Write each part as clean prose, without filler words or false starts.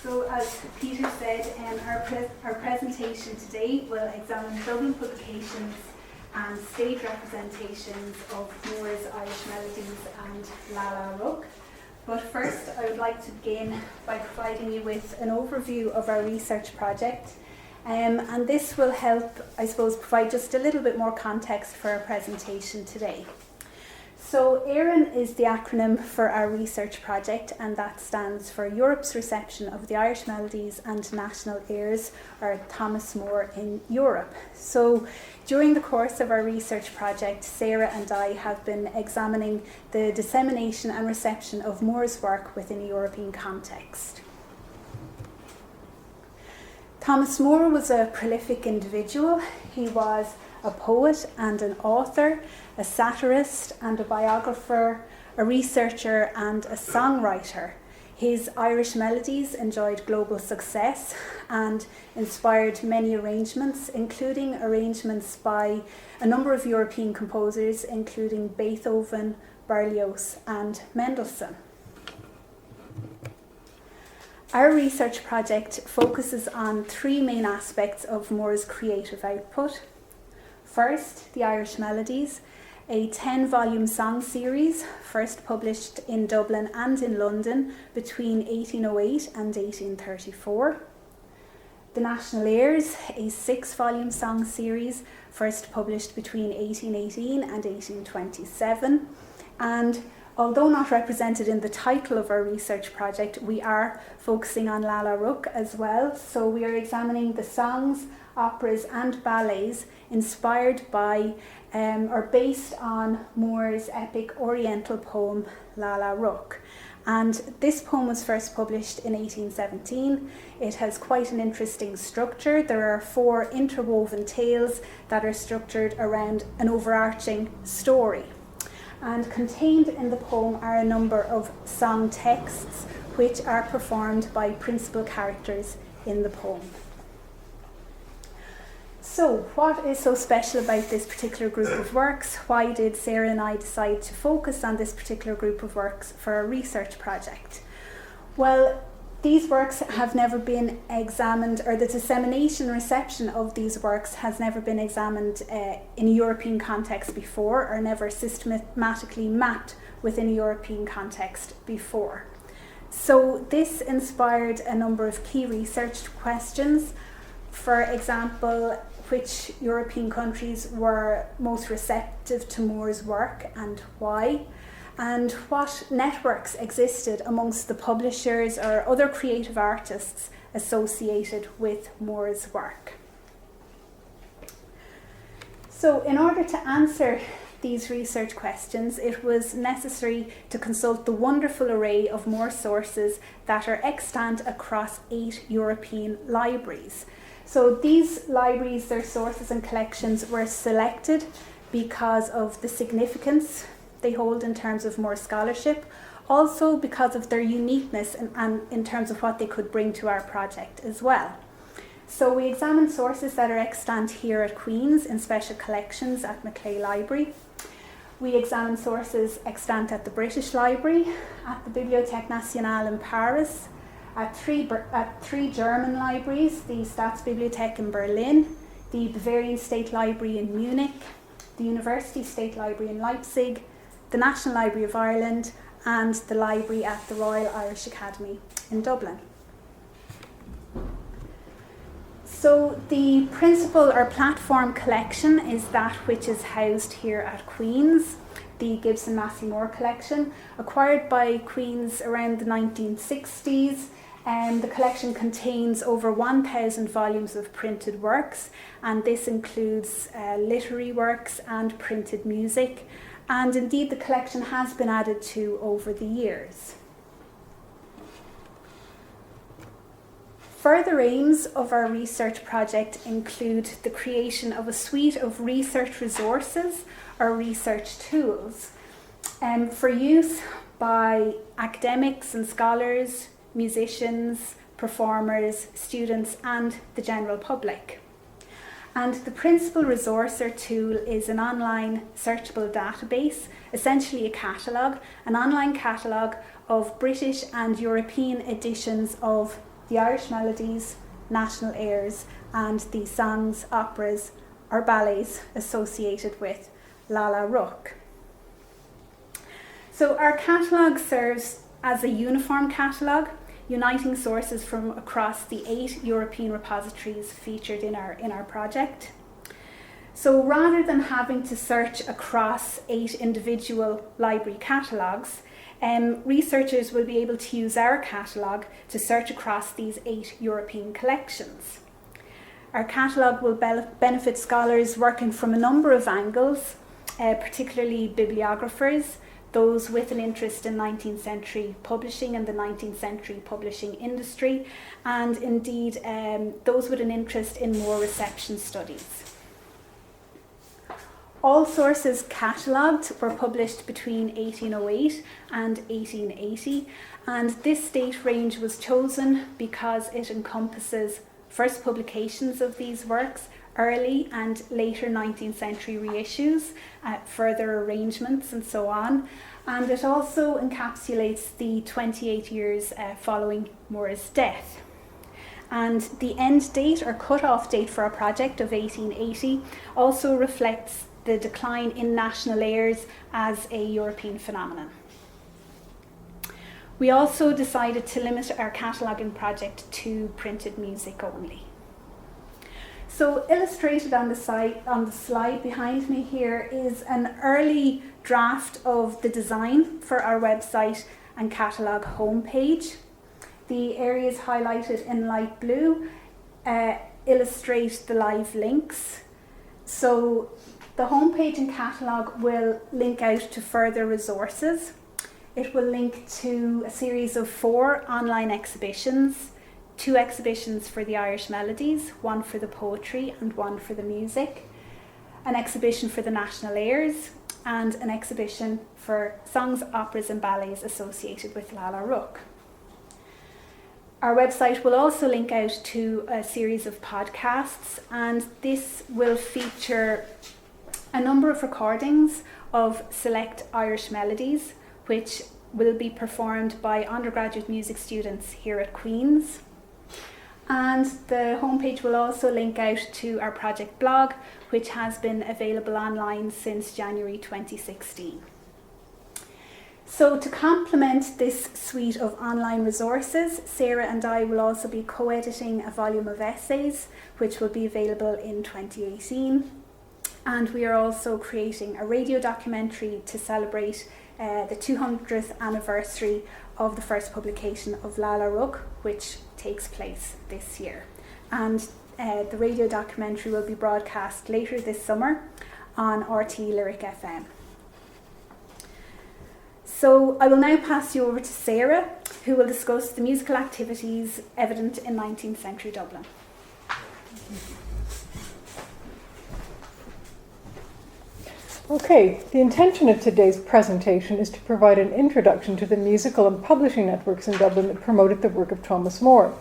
So as Peter said, our presentation today will examine Dublin publications and stage representations of Moore's Irish Melodies and Lalla Rookh. But first I would like to begin by providing you with an overview of our research project. And this will help, I suppose, provide just a little bit more context for our presentation today. So Erin is the acronym for our research project, and that stands for Europe's Reception of the Irish Melodies and National Airs, or Thomas Moore in Europe. So during the course of our research project, Sarah and I have been examining the dissemination and reception of Moore's work within a European context. Thomas Moore was a prolific individual. He was a poet and an author, a satirist and a biographer, a researcher and a songwriter. His Irish Melodies enjoyed global success and inspired many arrangements, including arrangements by a number of European composers, including Beethoven, Berlioz and Mendelssohn. Our research project focuses on three main aspects of Moore's creative output. First, the Irish Melodies, a 10-volume song series first published in Dublin and in London between 1808 and 1834. The National Airs, a 6-volume song series first published between 1818 and 1827. And although not represented in the title of our research project, we are focusing on Lalla Rookh as well. So we are examining the songs, operas and ballets inspired by or based on Moore's epic Oriental poem Lalla Rookh. And this poem was first published in 1817. It has quite an interesting structure. There are 4 interwoven tales that are structured around an overarching story. And contained in the poem are a number of song texts which are performed by principal characters in the poem. So, what is so special about this particular group of works? Why did Sarah and I decide to focus on this particular group of works for our research project? Well, these works have never been examined, or the dissemination and reception of these works has never been examined in a European context before, or never systematically mapped within a European context before. So this inspired a number of key research questions. For example, which European countries were most receptive to Moore's work and why? And what networks existed amongst the publishers or other creative artists associated with Moore's work. So in order to answer these research questions, it was necessary to consult the wonderful array of Moore sources that are extant across 8 European libraries. So these libraries, their sources and collections were selected because of the significance they hold in terms of Moore scholarship, also because of their uniqueness and in terms of what they could bring to our project as well. So we examined sources that are extant here at Queen's in special collections at McCleave Library. We examined sources extant at the British Library, at the Bibliothèque Nationale in Paris, at three German libraries, the Staatsbibliothek in Berlin, the Bavarian State Library in Munich, the University State Library in Leipzig, the National Library of Ireland, and the library at the Royal Irish Academy in Dublin. So the principal or platform collection is that which is housed here at Queen's, the Gibson Massey Moore collection, acquired by Queen's around the 1960s. The collection contains over 1,000 volumes of printed works, and this includes literary works and printed music. And indeed, the collection has been added to over the years. Further aims of our research project include the creation of a suite of research resources or research tools for use by academics and scholars, musicians, performers, students, and the general public. And the principal resource or tool is an online searchable database, essentially a catalogue, an online catalogue of British and European editions of the Irish Melodies, national airs, and the songs, operas, or ballets associated with Lalla Rookh. So our catalogue serves as a uniform catalogue, uniting sources from across the 8 European repositories featured in our project. So rather than having to search across 8 individual library catalogues, researchers will be able to use our catalogue to search across these 8 European collections. Our catalogue will benefit scholars working from a number of angles, particularly bibliographers, those with an interest in 19th century publishing and the 19th century publishing industry, and indeed those with an interest in more reception studies. All sources catalogued were published between 1808 and 1880, and this date range was chosen because it encompasses first publications of these works, early and later 19th century reissues, further arrangements and so on. And it also encapsulates the 28 years following Moore's death. And the end date or cut-off date for our project of 1880 also reflects the decline in national airs as a European phenomenon. We also decided to limit our cataloguing project to printed music only. So illustrated on the slide behind me here is an early draft of the design for our website and catalogue homepage. The areas highlighted in light blue illustrate the live links. So the homepage and catalogue will link out to further resources. It will link to a series of 4 online exhibitions, 2 exhibitions for the Irish Melodies, 1 for the poetry and 1 for the music, an exhibition for the national airs, and an exhibition for songs, operas and ballets associated with Lalla Rookh. Our website will also link out to a series of podcasts, and this will feature a number of recordings of select Irish melodies, which will be performed by undergraduate music students here at Queen's. And the homepage will also link out to our project blog, which has been available online since January 2016. So to complement this suite of online resources, Sarah and I will also be co-editing a volume of essays, which will be available in 2018. And we are also creating a radio documentary to celebrate the 200th anniversary of the first publication of Lalla Rookh, which takes place this year. And the radio documentary will be broadcast later this summer on RT Lyric FM. So I will now pass you over to Sarah, who will discuss the musical activities evident in 19th century Dublin. Okay, the intention of today's presentation is to provide an introduction to the musical and publishing networks in Dublin that promoted the work of Thomas Moore.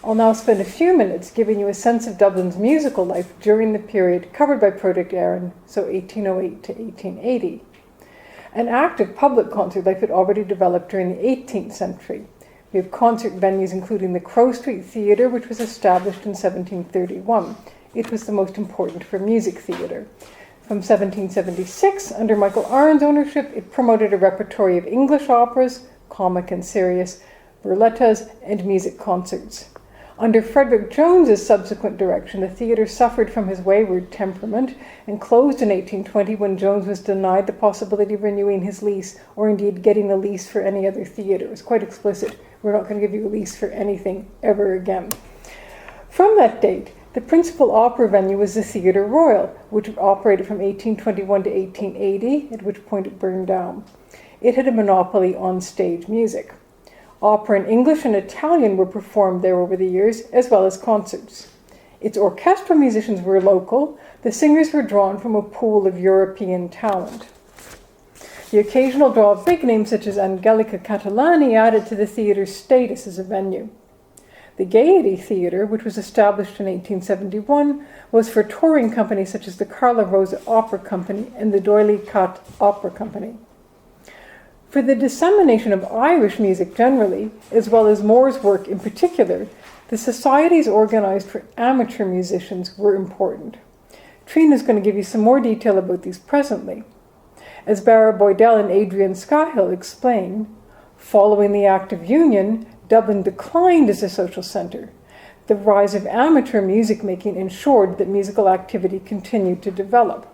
I'll now spend a few minutes giving you a sense of Dublin's musical life during the period covered by Project Erin, so 1808 to 1880. An active public concert life had already developed during the 18th century. We have concert venues including the Crow Street Theatre, which was established in 1731. It was the most important for music theatre. From 1776, under Michael Aren's ownership, it promoted a repertory of English operas, comic and serious, burlettas, and music concerts. Under Frederick Jones's subsequent direction, the theatre suffered from his wayward temperament and closed in 1820 when Jones was denied the possibility of renewing his lease, or indeed getting a lease for any other theatre. It was quite explicit: we're not going to give you a lease for anything ever again. From that date, the principal opera venue was the Theatre Royal, which operated from 1821 to 1880, at which point it burned down. It had a monopoly on stage music. Opera in English and Italian were performed there over the years, as well as concerts. Its orchestral musicians were local. The singers were drawn from a pool of European talent. The occasional draw of big names such as Angelica Catalani added to the theatre's status as a venue. The Gaiety Theatre, which was established in 1871, was for touring companies such as the Carla Rosa Opera Company and the Doyle Cat Opera Company. For the dissemination of Irish music generally, as well as Moore's work in particular, the societies organised for amateur musicians were important. Triona is going to give you some more detail about these presently. As Barra Boydell and Adrian Scahill explain, following the Act of Union, Dublin declined as a social centre. The rise of amateur music making ensured that musical activity continued to develop.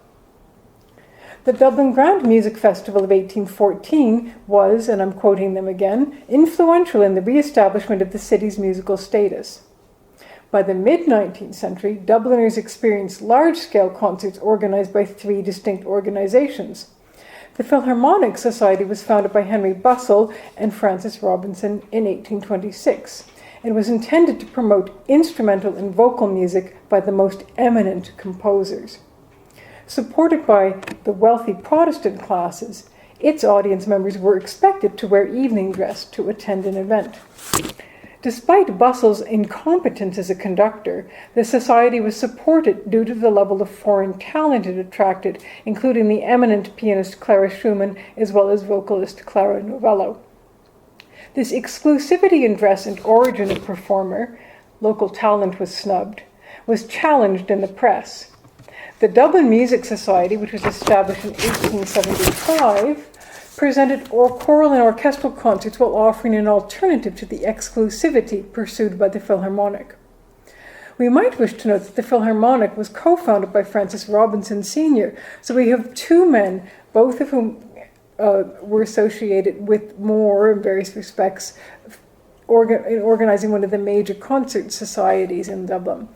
The Dublin Grand Music Festival of 1814 was, and I'm quoting them again, influential in the re-establishment of the city's musical status. By the mid-19th century, Dubliners experienced large-scale concerts organised by three distinct organisations. The Philharmonic Society was founded by Henry Bussell and Francis Robinson in 1826 and was intended to promote instrumental and vocal music by the most eminent composers. Supported by the wealthy Protestant classes, its audience members were expected to wear evening dress to attend an event. Despite Bussell's incompetence as a conductor, the society was supported due to the level of foreign talent it attracted, including the eminent pianist Clara Schumann as well as vocalist Clara Novello. This exclusivity in dress and origin of performer, local talent was snubbed, was challenged in the press. The Dublin Music Society, which was established in 1875, presented choral and orchestral concerts while offering an alternative to the exclusivity pursued by the Philharmonic. We might wish to note that the Philharmonic was co-founded by Francis Robinson Sr., so we have two men, both of whom were associated with Moore in various respects, in organizing one of the major concert societies in Dublin.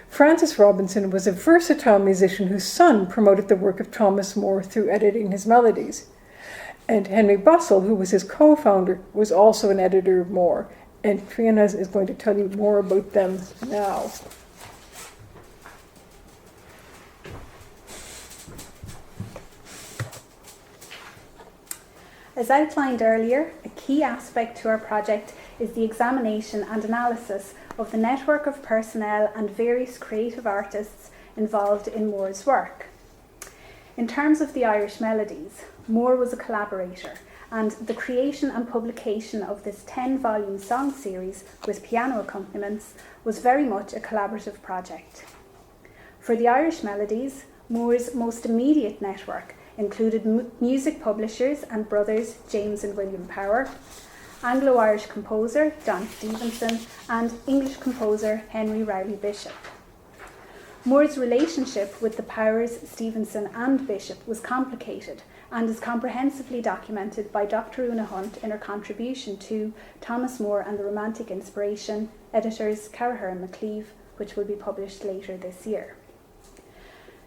Francis Robinson was a versatile musician whose son promoted the work of Thomas Moore through editing his melodies. And Henry Bussell, who was his co-founder, was also an editor of Moore. And Triona is going to tell you more about them now. As outlined earlier, a key aspect to our project is the examination and analysis of the network of personnel and various creative artists involved in Moore's work. In terms of the Irish Melodies, Moore was a collaborator, and the creation and publication of this 10-volume song series with piano accompaniments was very much a collaborative project. For the Irish Melodies, Moore's most immediate network included music publishers and brothers James and William Power, Anglo-Irish composer John Stevenson, and English composer Henry Rowley Bishop. Moore's relationship with the Powers, Stevenson and Bishop was complicated and is comprehensively documented by Dr. Una Hunt in her contribution to Thomas Moore and the Romantic Inspiration, editors Caraher and McCleave, which will be published later this year.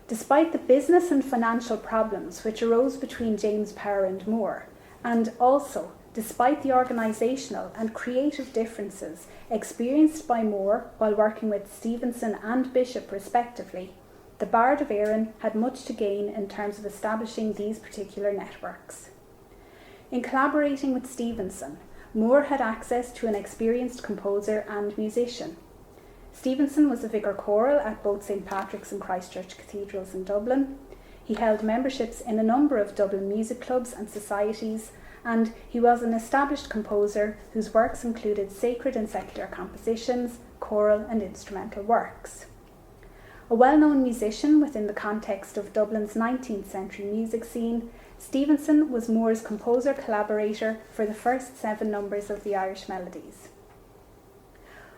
Despite the business and financial problems which arose between James Power and Moore, and also despite the organisational and creative differences experienced by Moore while working with Stevenson and Bishop respectively, the Bard of Erin had much to gain in terms of establishing these particular networks. In collaborating with Stevenson, Moore had access to an experienced composer and musician. Stevenson was a vicar choral at both St Patrick's and Christchurch cathedrals in Dublin. He held memberships in a number of Dublin music clubs and societies, and he was an established composer whose works included sacred and secular compositions, choral and instrumental works. A well-known musician within the context of Dublin's 19th century music scene, Stevenson was Moore's composer-collaborator for the first 7 numbers of the Irish Melodies.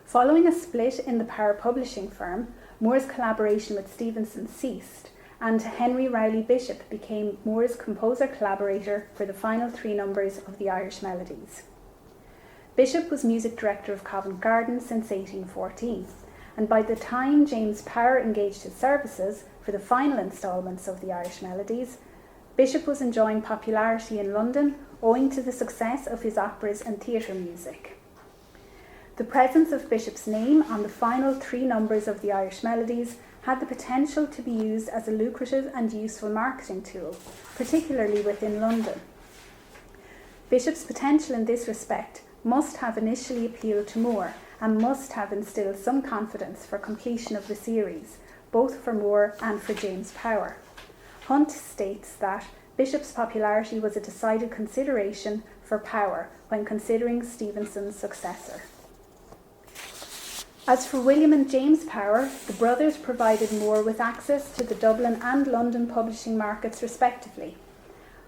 Following a split in the Power publishing firm, Moore's collaboration with Stevenson ceased, and Henry Rowley Bishop became Moore's composer-collaborator for the final 3 numbers of the Irish Melodies. Bishop was music director of Covent Garden since 1814, and by the time James Power engaged his services for the final instalments of the Irish Melodies, Bishop was enjoying popularity in London owing to the success of his operas and theatre music. The presence of Bishop's name on the final 3 numbers of the Irish Melodies had the potential to be used as a lucrative and useful marketing tool, particularly within London. Bishop's potential in this respect must have initially appealed to Moore and must have instilled some confidence for completion of the series, both for Moore and for James Power. Hunt states that Bishop's popularity was a decided consideration for power when considering Stevenson's successor. As for William and James Power, the brothers provided Moore with access to the Dublin and London publishing markets respectively.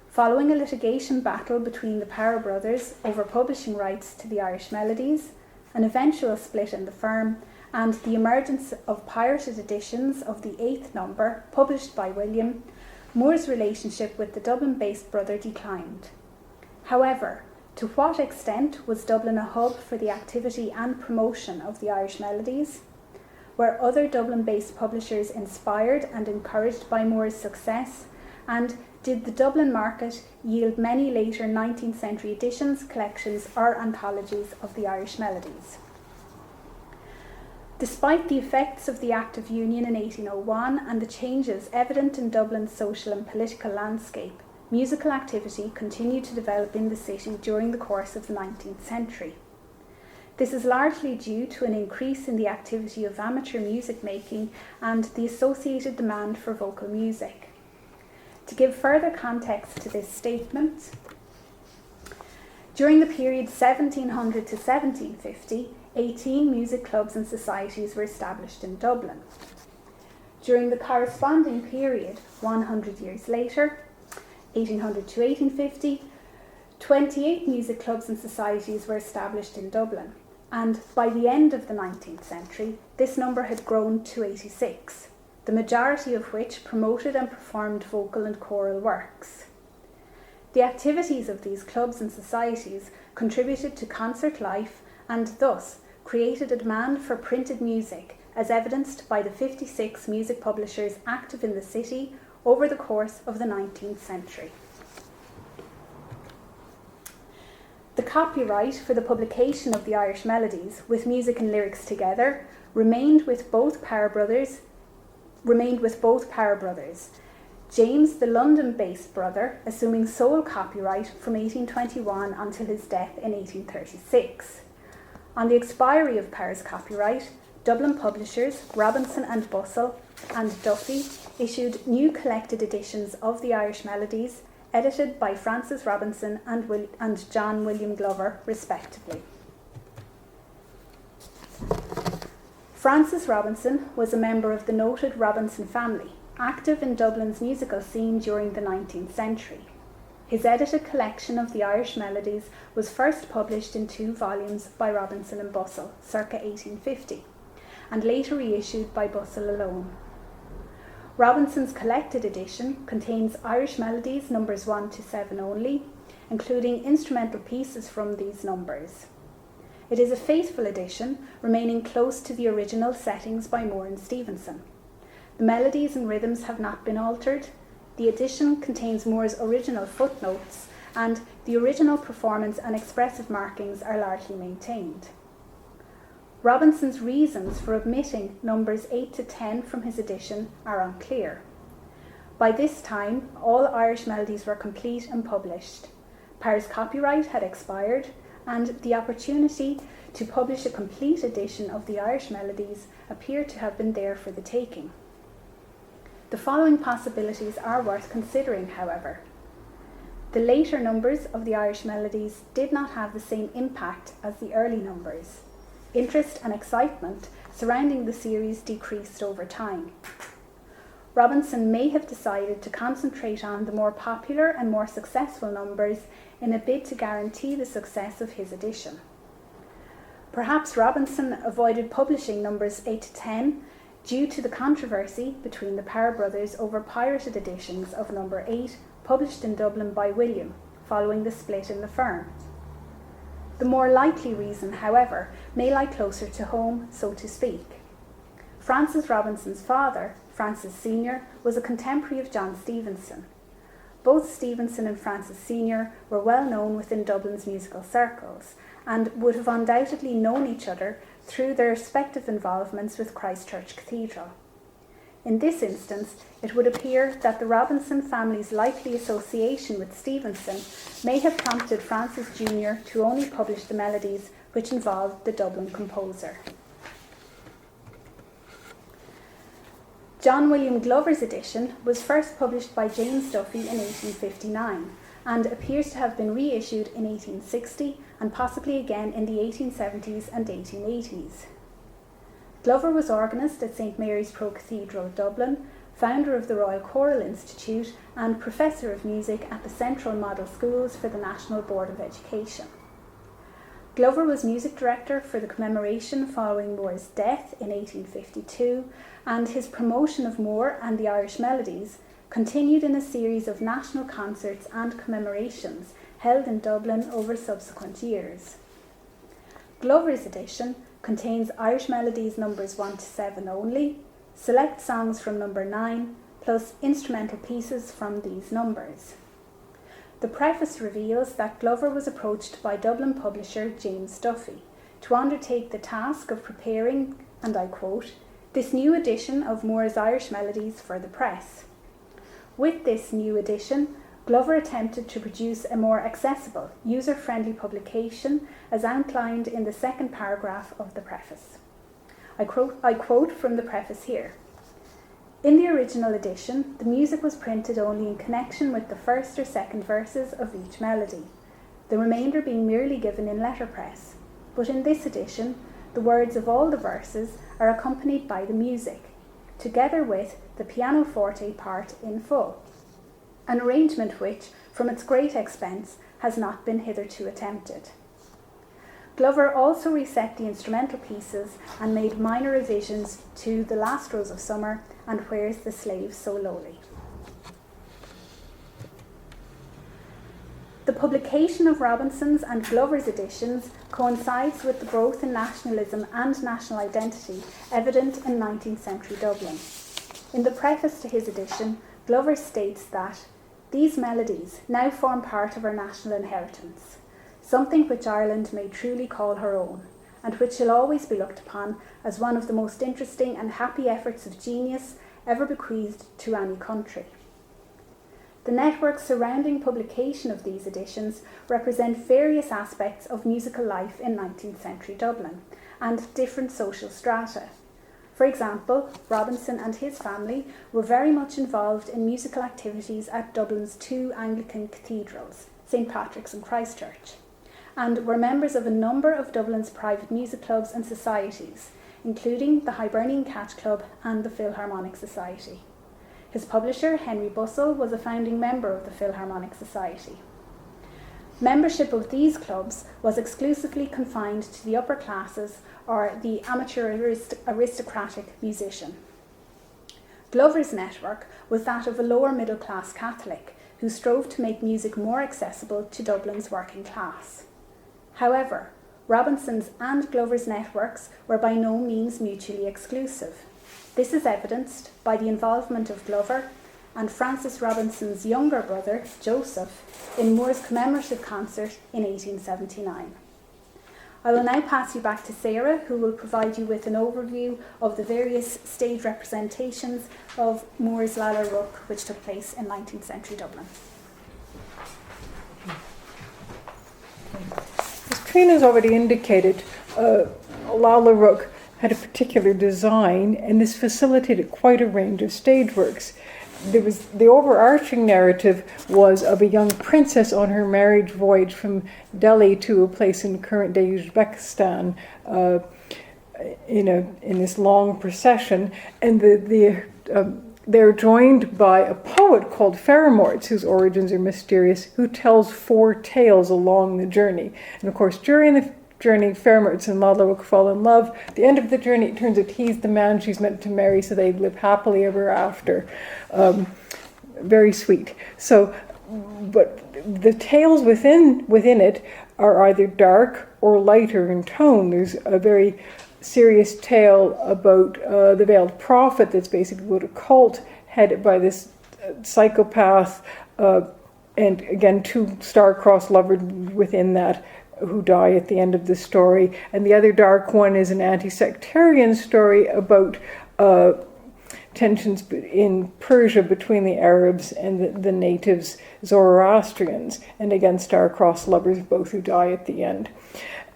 Following a litigation battle between the Power brothers over publishing rights to the Irish Melodies, an eventual split in the firm, and the emergence of pirated editions of the 8th number published by William, Moore's relationship with the Dublin-based brother declined. However, to what extent was Dublin a hub for the activity and promotion of the Irish Melodies? Were other Dublin-based publishers inspired and encouraged by Moore's success? And did the Dublin market yield many later 19th century editions, collections or anthologies of the Irish Melodies? Despite the effects of the Act of Union in 1801 and the changes evident in Dublin's social and political landscape, musical activity continued to develop in the city during the course of the 19th century. This is largely due to an increase in the activity of amateur music making and the associated demand for vocal music. To give further context to this statement, during the period 1700 to 1750, 18 music clubs and societies were established in Dublin. During the corresponding period, 100 years later, 1800 to 1850, 28 music clubs and societies were established in Dublin, and by the end of the 19th century, this number had grown to 86, the majority of which promoted and performed vocal and choral works. The activities of these clubs and societies contributed to concert life and thus created a demand for printed music, as evidenced by the 56 music publishers active in the city over the course of the 19th century. The copyright for the publication of the Irish Melodies, with music and lyrics together, remained with both Power brothers. James, the London-based brother, assuming sole copyright from 1821 until his death in 1836. On the expiry of Power's copyright, Dublin publishers Robinson and Bussell and Duffy issued new collected editions of the Irish Melodies, edited by Francis Robinson and John William Glover, respectively. Francis Robinson was a member of the noted Robinson family, active in Dublin's musical scene during the 19th century. His edited collection of the Irish Melodies was first published in 2 volumes by Robinson and Bussell, circa 1850, and later reissued by Bussell alone. Robinson's collected edition contains Irish Melodies numbers 1 to 7 only, including instrumental pieces from these numbers. It is a faithful edition, remaining close to the original settings by Moore and Stevenson. The melodies and rhythms have not been altered. The edition contains Moore's original footnotes, and the original performance and expressive markings are largely maintained. Robinson's reasons for omitting numbers 8 to 10 from his edition are unclear. By this time, all Irish Melodies were complete and published. Power's copyright had expired, and the opportunity to publish a complete edition of the Irish Melodies appeared to have been there for the taking. The following possibilities are worth considering, however. The later numbers of the Irish Melodies did not have the same impact as the early numbers. Interest and excitement surrounding the series decreased over time. Robinson may have decided to concentrate on the more popular and more successful numbers in a bid to guarantee the success of his edition. Perhaps Robinson avoided publishing numbers 8 to 10 due to the controversy between the Power brothers over pirated editions of number 8 published in Dublin by William, following the split in the firm. The more likely reason, however, may lie closer to home, so to speak. Francis Robinson's father, Francis Sr., was a contemporary of John Stevenson. Both Stevenson and Francis Sr. were well known within Dublin's musical circles and would have undoubtedly known each other through their respective involvements with Christ Church Cathedral. In this instance, it would appear that the Robinson family's likely association with Stevenson may have prompted Francis Jr. to only publish the melodies which involved the Dublin composer. John William Glover's edition was first published by James Duffy in 1859 and appears to have been reissued in 1860 and possibly again in the 1870s and 1880s. Glover was organist at St Mary's Pro Cathedral, Dublin, founder of the Royal Choral Institute and Professor of Music at the Central Model Schools for the National Board of Education. Glover was music director for the commemoration following Moore's death in 1852, and his promotion of Moore and the Irish Melodies continued in a series of national concerts and commemorations held in Dublin over subsequent years. Glover's edition contains Irish Melodies numbers 1 to 7 only, select songs from number 9, plus instrumental pieces from these numbers. The preface reveals that Glover was approached by Dublin publisher James Duffy to undertake the task of preparing, and I quote, "this new edition of Moore's Irish Melodies for the press." With this new edition, Glover attempted to produce a more accessible, user-friendly publication as outlined in the second paragraph of the preface. I quote from the preface here. In the original edition, the music was printed only in connection with the first or second verses of each melody, the remainder being merely given in letterpress. But in this edition, the words of all the verses are accompanied by the music, together with the pianoforte part in full, an arrangement which, from its great expense, has not been hitherto attempted. Glover also reset the instrumental pieces and made minor revisions to The Last Rose of Summer and Where's the Slave So Lowly. The publication of Robinson's and Glover's editions coincides with the growth in nationalism and national identity evident in 19th century Dublin. In the preface to his edition, Glover states that these melodies now form part of our national inheritance, something which Ireland may truly call her own, and which shall always be looked upon as one of the most interesting and happy efforts of genius ever bequeathed to any country. The networks surrounding publication of these editions represent various aspects of musical life in 19th century Dublin and different social strata. For example, Robinson and his family were very much involved in musical activities at Dublin's two Anglican cathedrals, St Patrick's and Christchurch, and were members of a number of Dublin's private music clubs and societies, including the Hibernian Cat Club and the Philharmonic Society. His publisher, Henry Bussell, was a founding member of the Philharmonic Society. Membership of these clubs was exclusively confined to the upper classes or the amateur aristocratic musician. Glover's network was that of a lower middle class Catholic who strove to make music more accessible to Dublin's working class. However, Robinson's and Glover's networks were by no means mutually exclusive. This is evidenced by the involvement of Glover and Francis Robinson's younger brother, Joseph, in Moore's commemorative concert in 1879. I will now pass you back to Sarah, who will provide you with an overview of the various stage representations of Moore's Lalla Rookh, which took place in 19th century Dublin. As Trina's already indicated, Lalla Rookh had a particular design, and this facilitated quite a range of stage works. The overarching narrative was of a young princess on her marriage voyage from Delhi to a place in current-day Uzbekistan in this long procession, and they're joined by a poet called Faramorz, whose origins are mysterious, who tells 4 tales along the journey. And of course, during the journey, Faramorz and Lalla Rookh fall in love. At the end of the journey, it turns out he's the man she's meant to marry, so they live happily ever after. Very sweet. So, but the tales within it are either dark or lighter in tone. There's a very serious tale about the veiled prophet that's basically about a cult headed by this psychopath, and again, 2 star-crossed lovers within that who die at the end of the story. And the other dark one is an anti-sectarian story about tensions in Persia between the Arabs and the natives Zoroastrians, and again star-crossed lovers, both who die at the end.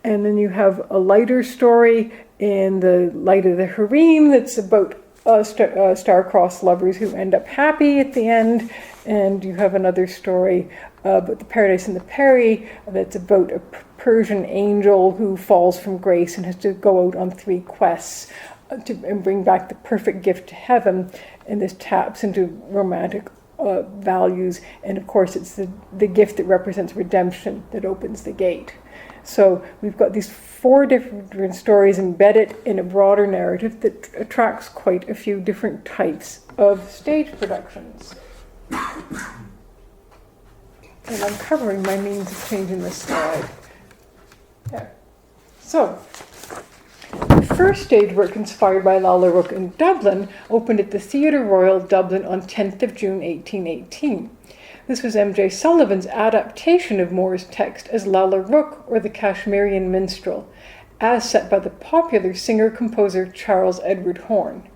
And then you have a lighter story in the Light of the Harem that's about star-crossed lovers who end up happy at the end, and you have another story about the Paradise and the Peri that's about a Persian angel who falls from grace and has to go out on 3 quests and bring back the perfect gift to heaven, and this taps into romantic values, and of course it's the gift that represents redemption that opens the gate. So we've got these 4 different stories embedded in a broader narrative that attracts quite a few different types of stage productions. And I'm covering my means of changing this slide. There. So, the first stage work inspired by Lalla Rookh in Dublin opened at the Theatre Royal Dublin on 10th of June 1818. This was M.J. Sullivan's adaptation of Moore's text as Lalla Rookh, or the Kashmirian Minstrel, as set by the popular singer-composer Charles Edward Horne.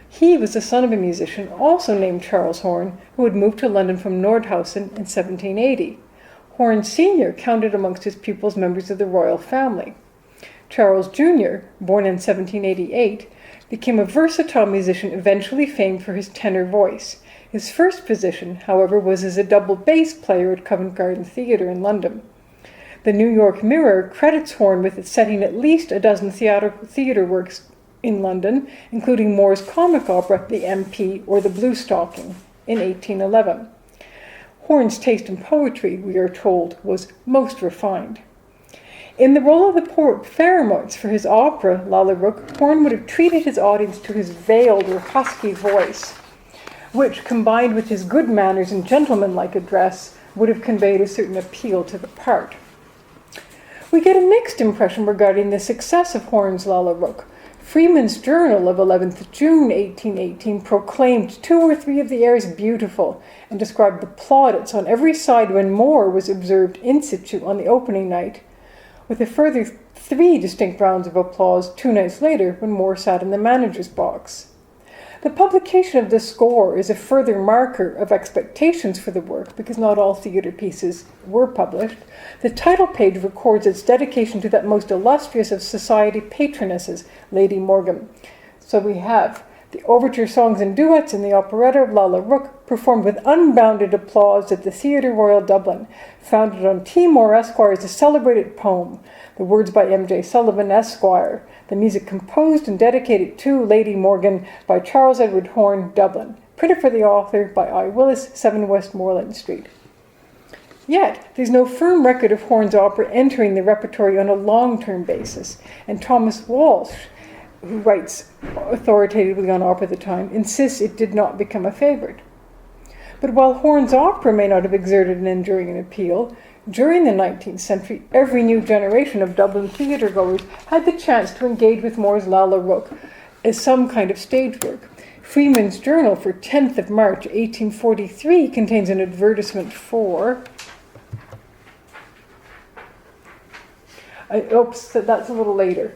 He was the son of a musician also named Charles Horne, who had moved to London from Nordhausen in 1780. Horne Sr. counted amongst his pupils members of the royal family. Charles Jr., born in 1788, became a versatile musician eventually famed for his tenor voice. His first position, however, was as a double bass player at Covent Garden Theatre in London. The New York Mirror credits Horne with setting at least a dozen theatre works in London, including Moore's comic opera, The M.P. or The Blue Stocking, in 1811. Horne's taste in poetry, we are told, was most refined. In the role of the poet Fairmont for his opera, Lalla Rookh, Horne would have treated his audience to his veiled or husky voice, which, combined with his good manners and gentlemanlike address, would have conveyed a certain appeal to the part. We get a mixed impression regarding the success of Horne's Lalla Rookh. Freeman's Journal of 11th June 1818 proclaimed 2 or 3 of the airs beautiful and described the plaudits on every side when Moore was observed in situ on the opening night, with a further 3 distinct rounds of applause 2 nights later when Moore sat in the manager's box. The publication of this score is a further marker of expectations for the work, because not all theatre pieces were published. The title page records its dedication to that most illustrious of society patronesses, Lady Morgan. So we have the overture songs and duets in the operetta of Lalla Rookh, performed with unbounded applause at the Theatre Royal Dublin, founded on T. Moore Esquire's celebrated poem, the words by M.J. Sullivan Esquire, the music composed and dedicated to Lady Morgan by Charles Edward Horne, Dublin, printed for the author by I. Willis, 7 Westmoreland Street. Yet, there's no firm record of Horne's opera entering the repertory on a long-term basis, and Thomas Walsh, who writes authoritatively on opera at the time, insists it did not become a favorite. But while Horne's opera may not have exerted an enduring appeal, during the 19th century, every new generation of Dublin theatre-goers had the chance to engage with Moore's Lalla Rookh as some kind of stage work. Freeman's Journal for 10th of March 1843 contains an advertisement for... Oops, that's a little later.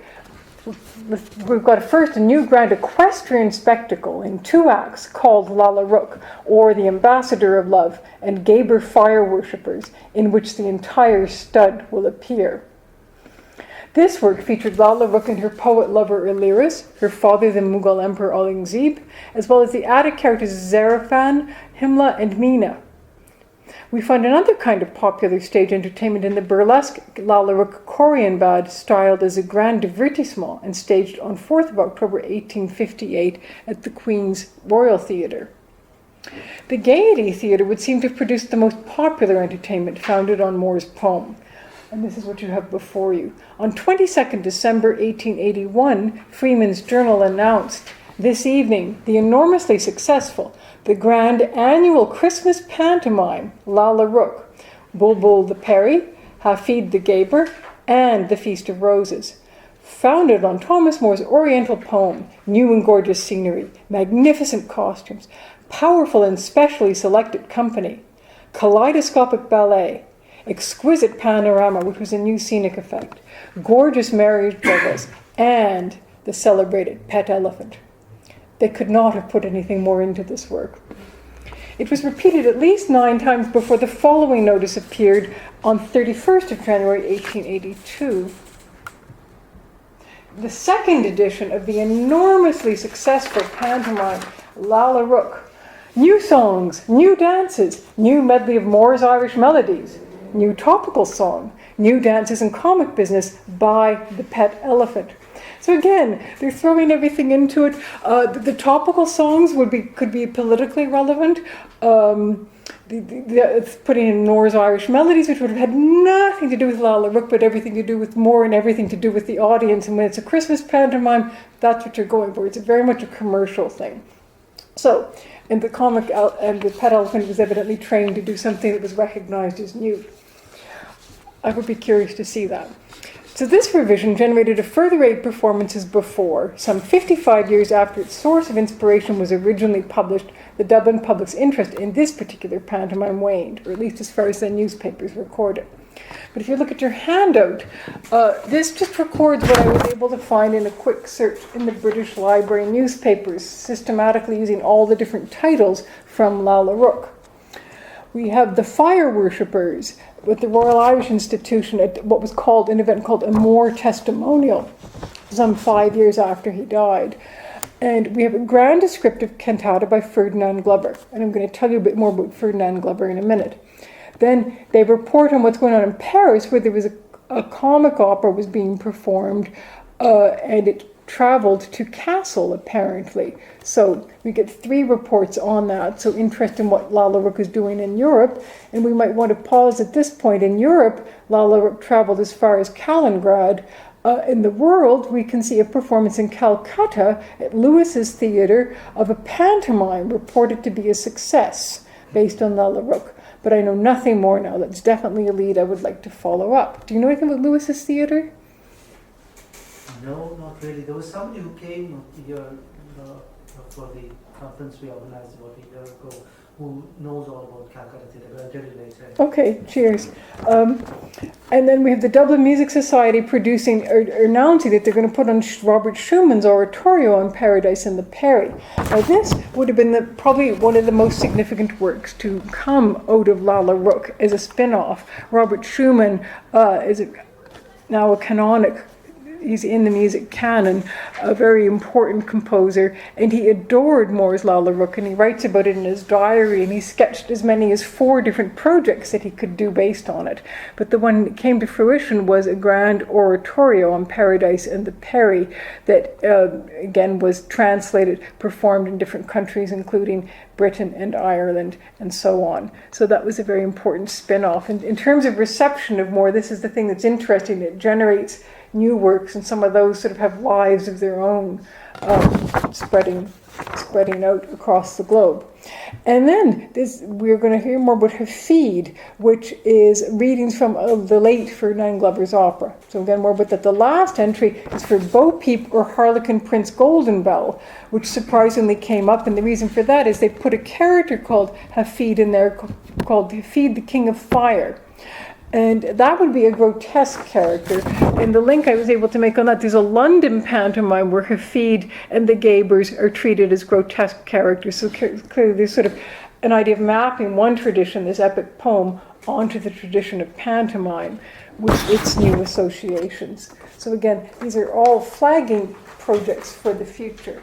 We've got first a new grand equestrian spectacle in 2 acts called Lalla Rookh, or The Ambassador of Love, and Gabor Fire Worshippers, in which the entire stud will appear. This work featured Lalla Rookh and her poet-lover Illyris, her father the Mughal Emperor Aurangzeb, as well as the Attic characters Zarafan, Himla, and Meena. We find another kind of popular stage entertainment in the burlesque Lalla Rookh Choreonbad, styled as a grand divertissement and staged on 4th of October 1858 at the Queen's Royal Theatre. The Gaiety Theatre would seem to have produced the most popular entertainment founded on Moore's poem. And this is what you have before you. On 22nd December 1881, Freeman's Journal announced, "This evening, the enormously successful, the grand annual Christmas pantomime, Lalla Rookh, Bulbul the Peri, Hafid the Gabor, and the Feast of Roses. Founded on Thomas Moore's Oriental poem, new and gorgeous scenery, magnificent costumes, powerful and specially selected company, kaleidoscopic ballet, exquisite panorama, which was a new scenic effect, gorgeous marriage bevels, and the celebrated pet elephant." They could not have put anything more into this work. It was repeated at least 9 times before the following notice appeared on 31st of January 1882. the second edition of the enormously successful pantomime Lalla Rookh. New songs, new dances, new medley of Moore's Irish melodies, new topical song, new dances and comic business by the pet elephant. So again, they're throwing everything into it. The topical songs could be politically relevant. It's putting in Moore's Irish melodies, which would have had nothing to do with Lalla Rookh, but everything to do with Moore and everything to do with the audience. And when it's a Christmas pantomime, that's what you're going for. It's very much a commercial thing. So, and the pet elephant was evidently trained to do something that was recognized as new. I would be curious to see that. So this revision generated a further 8 performances before, some 55 years after its source of inspiration was originally published, the Dublin public's interest in this particular pantomime waned, or at least as far as the newspapers recorded. But if you look at your handout, this just records what I was able to find in a quick search in the British Library newspapers, systematically using all the different titles from Lalla Rookh. We have the fire worshippers with the Royal Irish Institution at what was called an event called a Moore Testimonial, some 5 years after he died. And we have a grand descriptive cantata by Ferdinand Glover. And I'm going to tell you a bit more about Ferdinand Glover in a minute. Then they report on what's going on in Paris, where there was a comic opera was being performed, and it traveled to Kassel, apparently. So we get 3 reports on that. So interest in what Lalla Rookh is doing in Europe. And we might want to pause at this point. In Europe, Lalla Rookh traveled as far as Kaliningrad. In the world, we can see a performance in Calcutta at Lewis's Theatre of a pantomime reported to be a success based on Lalla Rookh. But I know nothing more now. That's definitely a lead I would like to follow up. Do you know anything about Lewis's Theatre? No, not really. There was somebody who came here for the conference we organized about a year ago who knows all about Calcutta Theatre, but I'll tell you later. Okay, cheers. And then we have the Dublin Music Society producing or announcing that they're going to put on Robert Schumann's oratorio on Paradise in the Perry. Now this would have been probably one of the most significant works to come out of Lalla Rookh as a spin-off. Robert Schumann is now a canonic. He's in the music canon, a very important composer, and he adored Moore's Lalla Rookh, and he writes about it in his diary, and he sketched as many as 4 different projects that he could do based on it. But the one that came to fruition was a grand oratorio on Paradise and the Perry that, again, was translated, performed in different countries, including Britain and Ireland, and so on. So that was a very important spin-off. And in terms of reception of Moore, this is the thing that's interesting. It generates new works, and some of those sort of have lives of their own, spreading out across the globe. And then we're going to hear more about Hafid, which is readings from the late Ferdinand Glover's opera. So again, more about that. The last entry is for Bo Peep or Harlequin Prince Goldenbell, which surprisingly came up, and the reason for that is they put a character called Hafid in there, called Hafid the King of Fire. And that would be a grotesque character. In the link I was able to make on that, there's a London pantomime where Hafid and the Gabers are treated as grotesque characters. So clearly there's sort of an idea of mapping one tradition, this epic poem, onto the tradition of pantomime with its new associations. So again, these are all flagging projects for the future.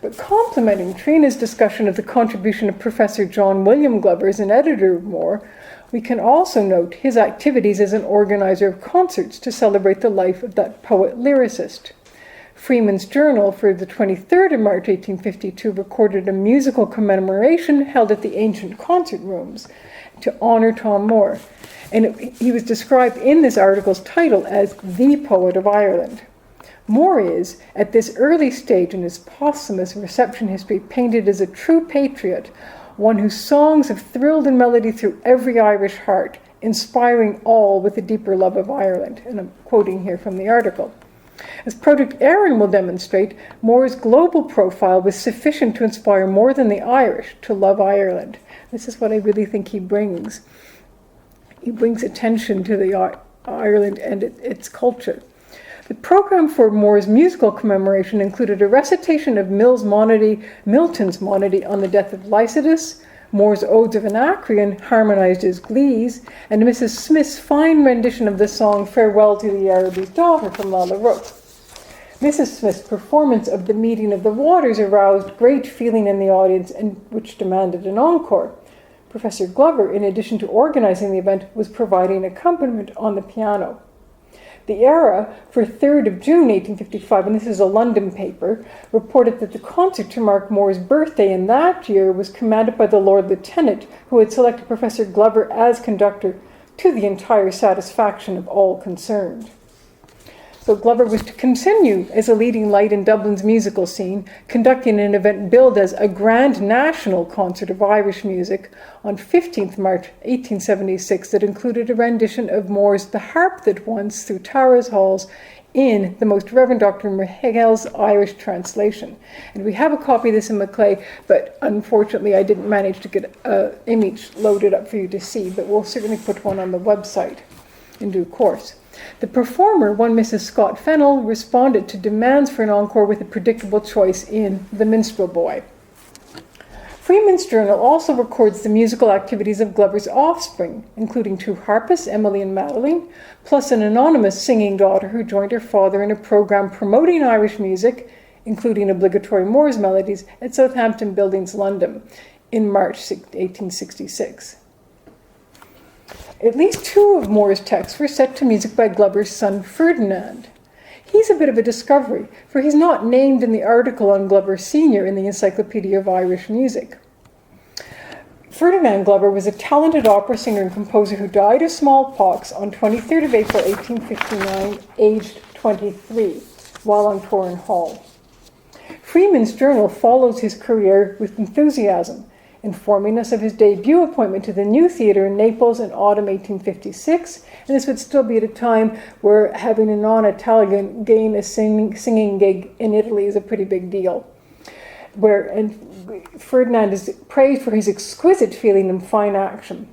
But complementing Triona's discussion of the contribution of Professor John William Glover as an editor of Moore, we can also note his activities as an organizer of concerts to celebrate the life of that poet-lyricist. Freeman's Journal for the 23rd of March 1852 recorded a musical commemoration held at the ancient concert rooms to honor Tom Moore. And he was described in this article's title as the poet of Ireland. Moore is, at this early stage in his posthumous reception history, painted as a true patriot, one whose songs have thrilled in melody through every Irish heart, inspiring all with a deeper love of Ireland. And I'm quoting here from the article. As Project Erin will demonstrate, Moore's global profile was sufficient to inspire more than the Irish to love Ireland. This is what I really think he brings. He brings attention to the Ireland and its culture. The program for Moore's musical commemoration included a recitation of Milton's monody on the death of Lycidas, Moore's Odes of Anacreon harmonised his glees, and Mrs. Smith's fine rendition of the song Farewell to the Araby's Daughter from Lalla Rookh. Mrs. Smith's performance of The Meeting of the Waters aroused great feeling in the audience, and which demanded an encore. Professor Glover, in addition to organising the event, was providing accompaniment on the piano. The Era, for 3rd of June 1855, and this is a London paper, reported that the concert to mark Moore's birthday in that year was commanded by the Lord Lieutenant, who had selected Professor Glover as conductor, to the entire satisfaction of all concerned. So Glover was to continue as a leading light in Dublin's musical scene, conducting an event billed as a Grand National Concert of Irish Music on 15th March 1876 that included a rendition of Moore's The Harp That Once through Tara's Halls in the Most Reverend Dr. Mihale's Irish translation. And we have a copy of this in McCleave, but unfortunately I didn't manage to get an image loaded up for you to see, but we'll certainly put one on the website in due course. The performer, one Mrs. Scott Fennell, responded to demands for an encore with a predictable choice in The Minstrel Boy. Freeman's Journal also records the musical activities of Glover's offspring, including 2 harpists, Emily and Madeline, plus an anonymous singing daughter who joined her father in a program promoting Irish music, including obligatory Moore's Melodies, at Southampton Buildings, London, in March 1866. At least 2 of Moore's texts were set to music by Glover's son Ferdinand. He's a bit of a discovery, for he's not named in the article on Glover Sr. in the Encyclopedia of Irish Music. Ferdinand Glover was a talented opera singer and composer who died of smallpox on 23rd of April 1859, aged 23, while on tour in Hull. Freeman's Journal follows his career with enthusiasm, informing us of his debut appointment to the New Theatre in Naples in autumn 1856, and this would still be at a time where having a non-Italian gain a singing gig in Italy is a pretty big deal. Ferdinand is praised for his exquisite feeling and fine action,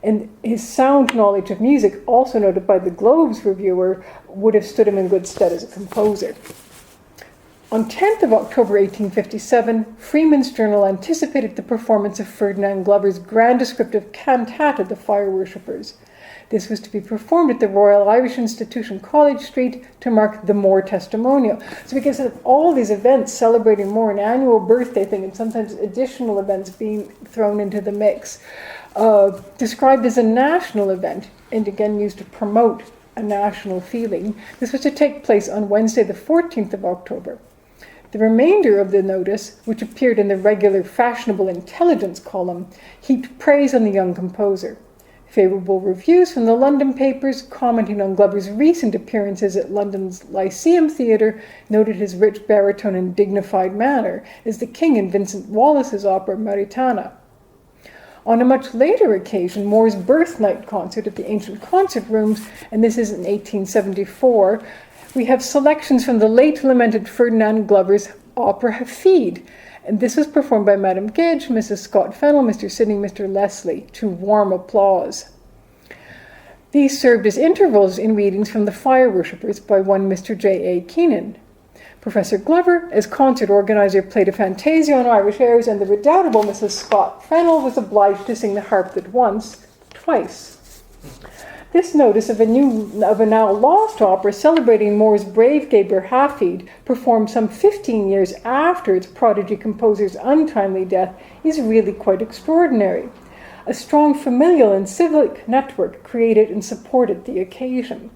and his sound knowledge of music, also noted by the Globe's reviewer, would have stood him in good stead as a composer. On 10th of October 1857, Freeman's Journal anticipated the performance of Ferdinand Glover's grand descriptive cantata, The Fire Worshippers. This was to be performed at the Royal Irish Institution, College Street, to mark the Moore Testimonial. So because of all these events celebrating Moore, an annual birthday thing, and sometimes additional events being thrown into the mix, described as a national event, and again used to promote a national feeling, this was to take place on Wednesday, the 14th of October. The remainder of the notice, which appeared in the regular Fashionable Intelligence column, heaped praise on the young composer. Favourable reviews from the London papers, commenting on Glover's recent appearances at London's Lyceum Theatre, noted his rich baritone and dignified manner as the king in Vincent Wallace's opera Maritana. On a much later occasion, Moore's birth night concert at the Ancient Concert Rooms, and this is in 1874, we have selections from the late lamented Ferdinand Glover's opera Hafid, and this was performed by Madame Gage, Mrs. Scott Fennell, Mr. Sidney, Mr. Leslie, to warm applause. These served as intervals in readings from The Fire Worshippers by one Mr. J. A. Keenan. Professor Glover, as concert organizer, played a fantasia on Irish airs, and the redoubtable Mrs. Scott Fennell was obliged to sing The Harp That Once twice. This notice of a now lost opera celebrating Moore's brave Geber Hafid, performed some 15 years after its prodigy composer's untimely death, is really quite extraordinary. A strong familial and civic network created and supported the occasion.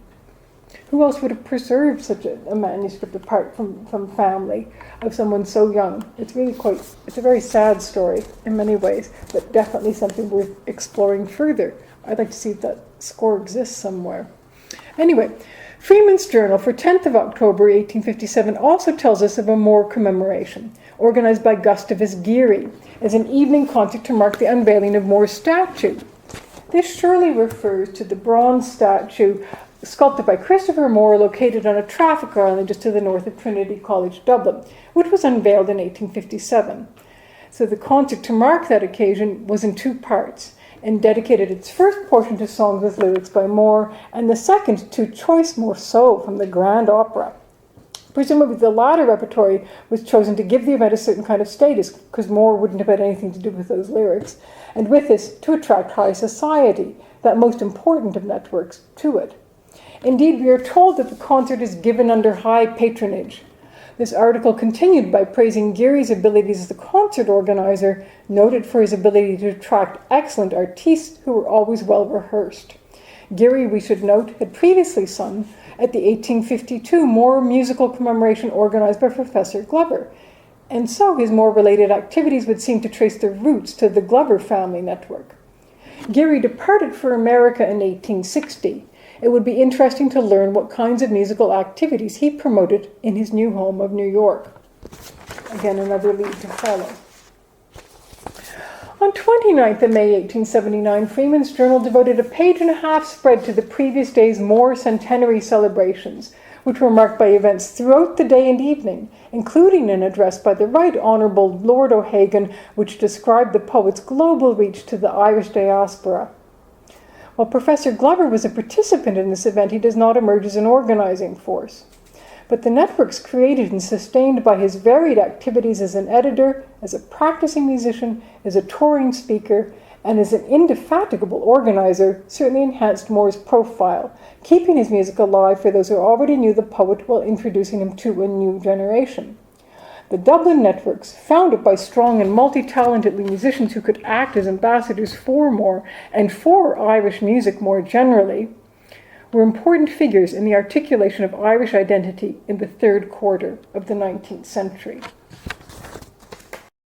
Who else would have preserved such a manuscript apart from family of someone so young? It's a very sad story in many ways, but definitely something worth exploring further. I'd like to see if that score exists somewhere. Anyway, Freeman's Journal for 10th of October 1857 also tells us of a Moore commemoration, organized by Gustavus Geary, as an evening concert to mark the unveiling of Moore's statue. This surely refers to the bronze statue sculpted by Christopher Moore, located on a traffic island just to the north of Trinity College, Dublin, which was unveiled in 1857. So the concert to mark that occasion was in 2 parts, and dedicated its first portion to songs with lyrics by Moore, and the second to choice morceaux from the Grand Opera. Presumably the latter repertory was chosen to give the event a certain kind of status, because Moore wouldn't have had anything to do with those lyrics, and with this, to attract high society, that most important of networks, to it. Indeed, we are told that the concert is given under high patronage. This article continued by praising Geary's abilities as a concert organizer, noted for his ability to attract excellent artistes who were always well rehearsed. Geary, we should note, had previously sung at the 1852 Moore musical commemoration organized by Professor Glover, and so his Moore-related activities would seem to trace their roots to the Glover family network. Geary departed for America in 1860. It would be interesting to learn what kinds of musical activities he promoted in his new home of New York. Again, another lead to follow. On 29th of May 1879, Freeman's Journal devoted a page-and-a-half spread to the previous day's Moore centenary celebrations, which were marked by events throughout the day and evening, including an address by the Right Honourable Lord O'Hagan, which described the poet's global reach to the Irish diaspora. While Professor Glover was a participant in this event, he does not emerge as an organizing force. But the networks created and sustained by his varied activities as an editor, as a practicing musician, as a touring speaker, and as an indefatigable organizer certainly enhanced Moore's profile, keeping his music alive for those who already knew the poet while introducing him to a new generation. The Dublin networks, founded by strong and multi-talented musicians who could act as ambassadors for Moore and for Irish music more generally, were important figures in the articulation of Irish identity in the third quarter of the 19th century.